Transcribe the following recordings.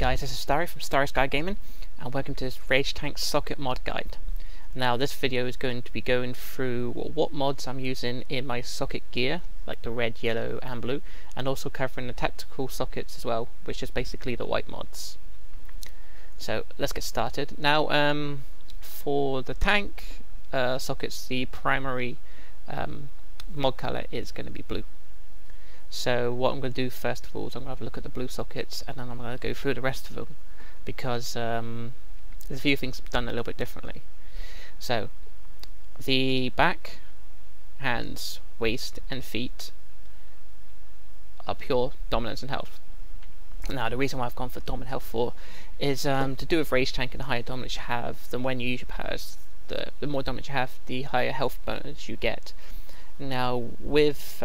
guys, this is Starry from StarrySky Gaming, and welcome to this Rage Tank socket mod guide. Now this video is going to be going through what mods I'm using in my socket gear, like the red, yellow and blue, and also covering the tactical sockets as well, which is basically the white mods. So let's get started. Now for the tank sockets, the primary mod color is going to be blue. So what I'm going to do first of all is I'm going to have a look at the blue sockets, and then I'm going to go through the rest of them, because there's a few things done a little bit differently. So the back, hands, waist and feet are pure dominance and health. Now the reason why I've gone for dom and health 4 is to do with Rage Tank, and the higher dominance you have, then when you use your powers, the more dominance you have, the higher health bonus you get. Now with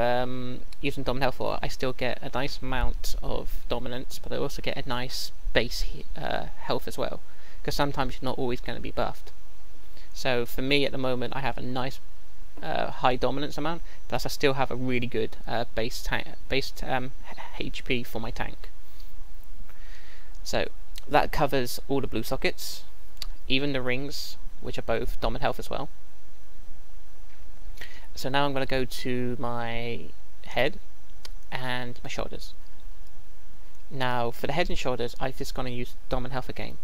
using dom and health 4, I still get a nice amount of dominance, but I also get a nice base health as well, because sometimes you're not always going to be buffed. So for me at the moment I have a nice high dominance amount, plus I still have a really good base HP for my tank. So that covers all the blue sockets, even the rings, which are both dom and health as well. So now I'm going to go to my head and my shoulders. Now for the head and shoulders, I'm just going to use dom and health again,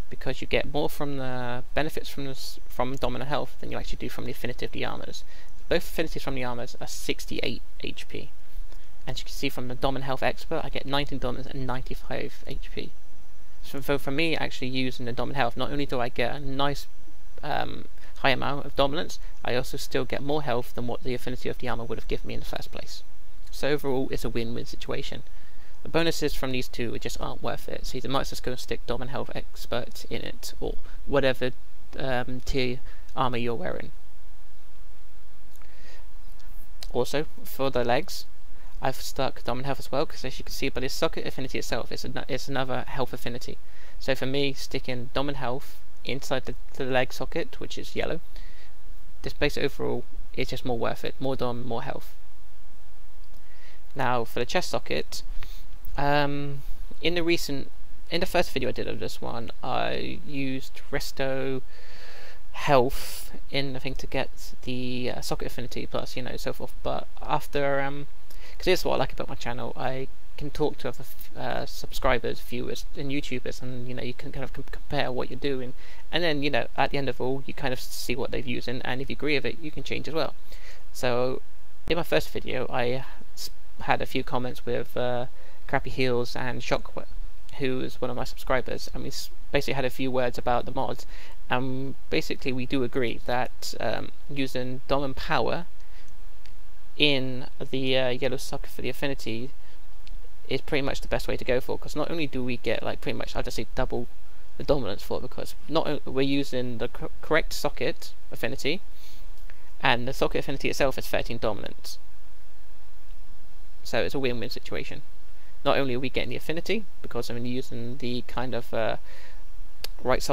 because you get more from the benefits from dom and health than you actually do from the affinity of the armors. Both affinities from the armors are 68 HP. As you can see from the dom and health expert, I get 19 dominance and 95 HP. So for me, actually using the dom and health, not only do I get a nice high amount of dominance, I also still get more health than what the affinity of the armor would have given me in the first place. So overall, it's a win-win situation. The bonuses from these two just aren't worth it, so you might just go and stick dom and health expert in it, or whatever tier armor you're wearing. Also, for the legs, I've stuck dom and health as well, because as you can see by this socket affinity itself, it's another health affinity. So for me, sticking dom and health inside the leg socket, which is yellow, this base overall is just more worth it. More dom, more health. Now for the chest socket, in the first video I did of this one, I used resto health in the thing to get the socket affinity plus, you know, so forth. But after because this is what I like about my channel, I can talk to other subscribers, viewers and YouTubers, and you know, you can kind of compare what you're doing, and then, you know, at the end of all, you kind of see what they've used, and if you agree with it, you can change as well. So in my first video I had a few comments with CrappyHeals and TheMightyHastro, who is one of my subscribers, and we basically had a few words about the mods, and basically we do agree that using dom and power in the yellow socket for the affinity is pretty much the best way to go for, because not only do we get, like, pretty much, I'll just say double the dominance for it, because we're using the correct socket affinity, and the socket affinity itself is 13 dominance. So it's a win-win situation. Not only are we getting the affinity because I'm using the kind of right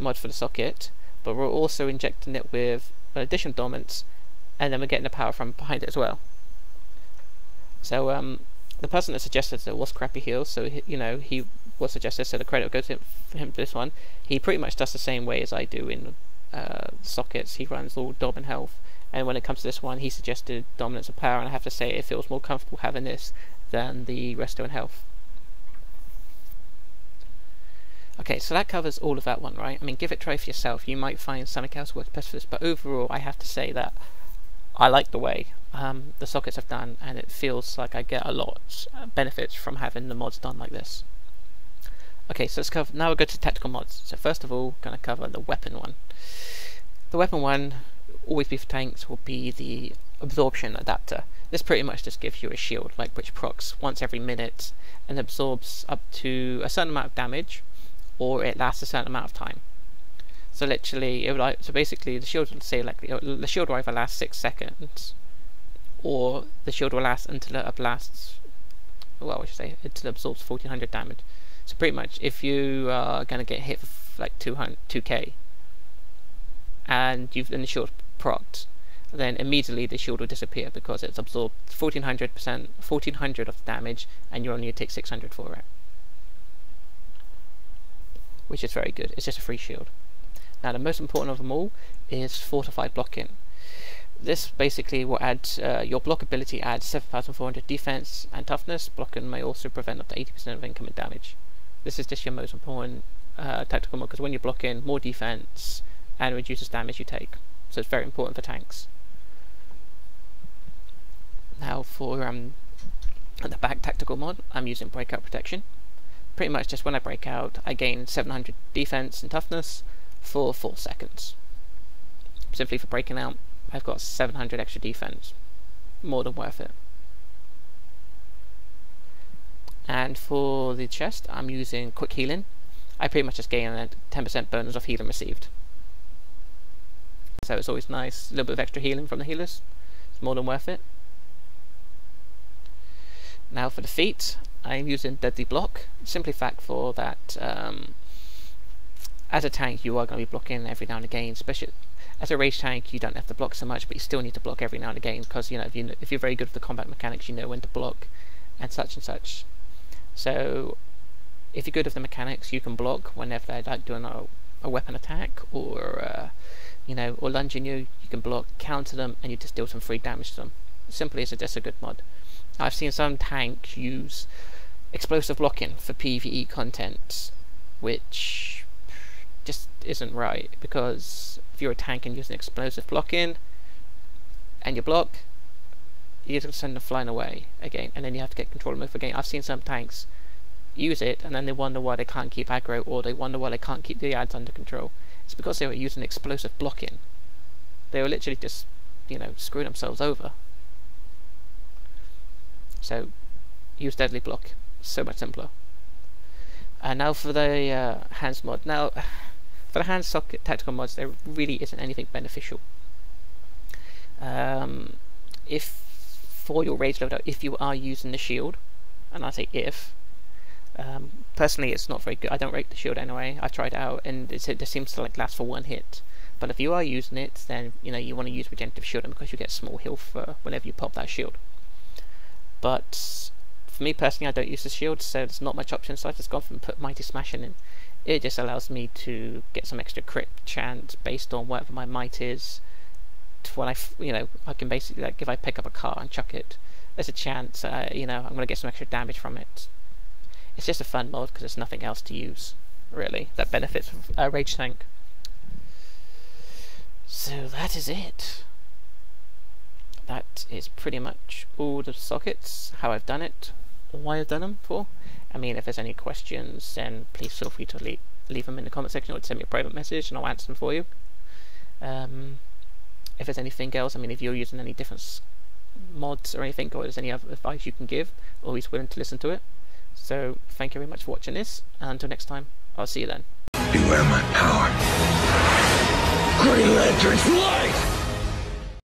mod for the socket, but we're also injecting it with an additional dominance, and then we're getting the power from behind it as well. So the person that suggested it was CrappyHeals, so he was suggested, so the credit will go to him for this one. He pretty much does the same way as I do in sockets. He runs all dom and health, and when it comes to this one, he suggested dominance and power, and I have to say it feels more comfortable having this than the resto and health. Okay, so that covers all of that one, right? I mean, give it a try for yourself. You might find something else works best for this, but overall, I have to say that I like the way the sockets have done, and it feels like I get a lot of benefits from having the mods done like this. Okay, so let's cover. Now we'll go to tactical mods. So first of all, going to cover the weapon one. The weapon one, always be for tanks, will be the absorption adapter. This pretty much just gives you a shield, like, which procs once every minute and absorbs up to a certain amount of damage, or it lasts a certain amount of time. So literally, it would basically the shield will say, like, the shield will either last 6 seconds, or the shield will last until it lasts, well, until it absorbs 1400 damage. So pretty much, if you are going to get hit for like 2k, and you've then the shield procced, then immediately the shield will disappear because it's absorbed 1400% of the damage, and you only take 600 for it. which is very good. It's just a free shield. Now the most important of them all is fortified blocking. This basically will add, your block ability adds 7,400 defense and toughness. Blocking may also prevent up to 80% of incoming damage. This is just your most important tactical mod, because when you're blocking, more defense and reduces damage you take. So it's very important for tanks. Now for the back tactical mod, I'm using breakout protection. Pretty much just when I break out, I gain 700 defense and toughness for 4 seconds. Simply for breaking out, I've got 700 extra defense. More than worth it. And for the chest, I'm using quick healing. I pretty much just gain a 10% bonus of healing received. So it's always nice, a little bit of extra healing from the healers. It's more than worth it. Now for the feet, I'm using deadly block. Simply fact for that, as a tank you are going to be blocking every now and again, especially as a rage tank you don't have to block so much, but you still need to block every now and again, because you know if you're very good with the combat mechanics, you know when to block and such and such. So if you're good with the mechanics, you can block whenever they're like doing a weapon attack or you know, or lunging you. You can block, counter them, and you just deal some free damage to them. Simply, it's just a good mod. I've seen some tanks use explosive blocking for PvE content, which just isn't right, because if you're a tank and using explosive blocking and you block, you just send them flying away again, and then you have to get control of them again. I've seen some tanks use it and then they wonder why they can't keep aggro, or they wonder why they can't keep the ads under control. It's because they were using explosive blocking. They were literally just, you know, screwing themselves over. So use deadly block, so much simpler. And now for the hands mod. Now for the hand socket tactical mods, there really isn't anything beneficial. If for your rage loadout, if you are using the shield, and I say if, personally it's not very good. I don't rate the shield anyway. I tried it out and it just seems to like last for 1 hit. But if you are using it, then you know you want to use regenerative shielding, because you get small health whenever you pop that shield. But for me personally, I don't use the shield, so there's not much option, so I've just gone from put mighty smashing in. It just allows me to get some extra crit chance based on whatever my might is. When I can basically, like, if I pick up a car and chuck it, there's a chance you know, I'm going to get some extra damage from it. It's just a fun mod because there's nothing else to use really that benefits a rage tank. So that is it. That is pretty much all the sockets, how I've done it, why I've done them for. I mean, if there's any questions, then please feel free to leave them in the comment section, or send me a private message and I'll answer them for you. If there's anything else, I mean, if you're using any different mods or anything, or there's any other advice you can give, always willing to listen to it. So thank you very much for watching this, and until next time, I'll see you then. Beware my power. Green Lantern's light!